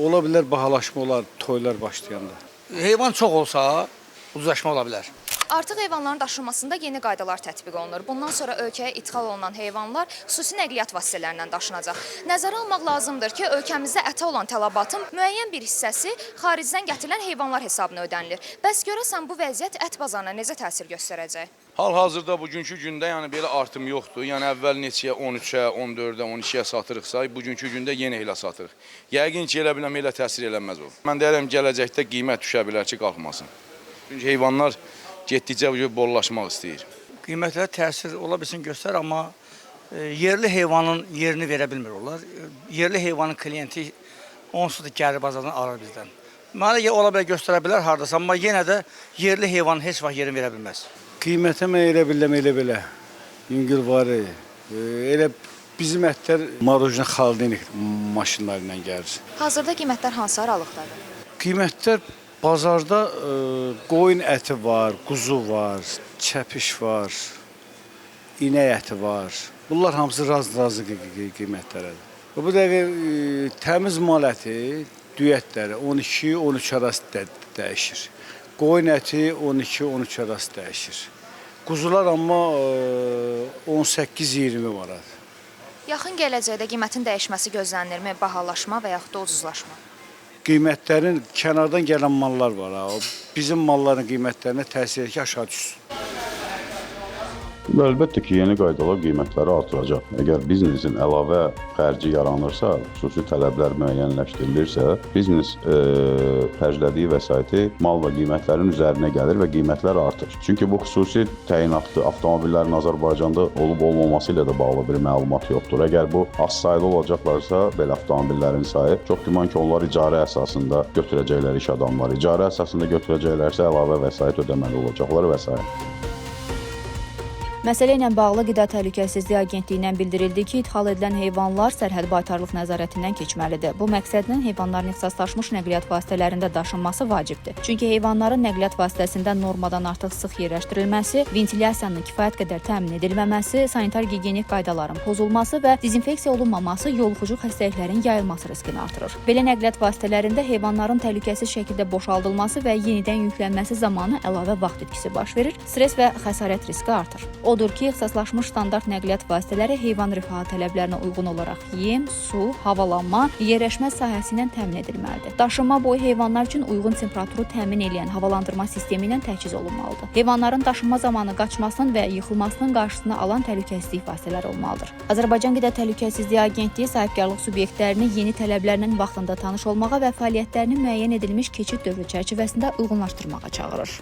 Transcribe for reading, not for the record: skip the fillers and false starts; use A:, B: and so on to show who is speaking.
A: ola bilər bahalaşma olar, toylar başlayanda.
B: Heyvan çox olsa uzlaşma ola bilər.
C: Artıq heyvanların daşınmasında yeni qaydalar tətbiq olunur. Bundan sonra ölkəyə idxal olunan heyvanlar xüsusi nəqliyyat vasitələrindən daşınacaq. Nəzərə almaq lazımdır ki, ölkəmizdə ətə olan tələbatın müəyyən bir hissəsi xaricdən gətirilən heyvanlar hesabına ödənilir. Bəs görəsən bu vəziyyət ət bazarına necə təsir göstərəcək?
D: Hal-hazırda bugünkü gündə yəni belə artım yoxdur. Yəni əvvəl neçəyə 13-ə, 14-ə, 12-yə satırıqsa, bugünkü gündə yenə elə satırıq. Yəqin ki, elə biləm elə təsir eləməz o. Mən deyirəm gələcəkdə qiymət düşə bilər ki, qalxmasın. Çünki heyvanlar getdikcə bollaşmaq istəyir.
B: Qiymətlərə təsir ola bilsin göstər, amma yerli heyvanın yerini verə bilmir onlar. Yerli heyvanın klienti onsuz da gəlir bazardan alır bizdən. Mənə ola bilər göstərə bilər hardasa, amma yenə də yerli heyvanın heç vaxt yerini verə bilməz.
A: Qiymətə mən elə biləm, elə belə. Yüngül var. Elə bizim ətlər marojna xaldinik maşınları ilə gəlir.
C: Hazırda qiymətlər hansı aralıqdadır?
A: Qiymətlər bazarda qoyun əti var, quzu var, çəpiş var, inək əti var. Bunlar hamısı razı qiymətlərədir. Bu dəqiqə təmiz mal əti, düy ətləri 12-13 arası dəyişir. Qoyun əti 12-13 arası dəyişir. Quzular amma 18-20 manat.
C: Yaxın gələcəkdə qiymətin dəyişməsi gözlənilirmi? Bahalaşma və yaxud da ucuzlaşma?
A: Qiymətlərin kənardan gələn mallar var. Bizim malların qiymətlərinə təsir edir ki, aşağı düşsün.
E: Əlbəttə ki, yeni qaydalar qiymətləri artıracaq. Əgər biznesin əlavə xərci yaranırsa, xüsusi tələblər müəyyənləşdirilirsə, biznes xərclədiyi vəsaiti mal və qiymətlərin üzərinə gəlir və qiymətlər artır. Çünki bu xüsusi təyinatlı avtomobillərin Azərbaycanda olub-olmaması ilə də bağlı bir məlumat yoxdur. Əgər bu az saylı olacaqlarsa, belə avtomobillərin sayı, çox güman ki, onlar icarə əsasında götürəcəklər iş adamları. İcarə əsasında götürəcəklərsə, əlavə vəsait ödəməli olacaqlar və s.
F: Məsələ ilə bağlı Qida Təhlükəsizliyi Agentliyindən bildirildi ki, idxal edilən heyvanlar sərhəd baytarlıq nəzarətindən keçməlidir. Bu məqsədlə heyvanların ixtisaslaşmış nəqliyyat vasitələrində daşınması vacibdir. Çünki heyvanların nəqliyyat vasitəsində normadan artıq sıx yerləşdirilməsi, ventilyasiyanın kifayət qədər təmin edilməməsi, sanitar-gigiyenik qaydaların pozulması və dezinfeksiya olunmaması yoluxucu xəstəliklərin yayılması riskini artırır. Belə nəqliyyat vasitələrində heyvanların təhlükəsiz şəkildə boşaldılması və yenidən yüklənməsi zamanı əlavə vaxt itkisi baş verir, stres və xəsarət riski artır. Odur ki, ixtisaslaşmış standart nəqliyyat vasitələri heyvan rifahı tələblərinə uyğun olaraq yem, su, havalanma, yerləşmə sahəsi ilə təmin edilməlidir. Daşınma boyu heyvanlar üçün uyğun temperaturu təmin edən havalandırma sistemi ilə təchiz olunmalıdır. Heyvanların daşınma zamanı qaçmasının və yıxılmasının qarşısını alan təhlükəsizlik vasitələri olmalıdır. Azərbaycan Qida Təhlükəsizliyi Agentliyi sahibkarlıq subyektlərini yeni tələblərlə vaxtında tanış olmağa və fəaliyyətlərini müəyyən edilmiş keçid dövrü çərçivəsində uyğunlaşdırmağa çağırır.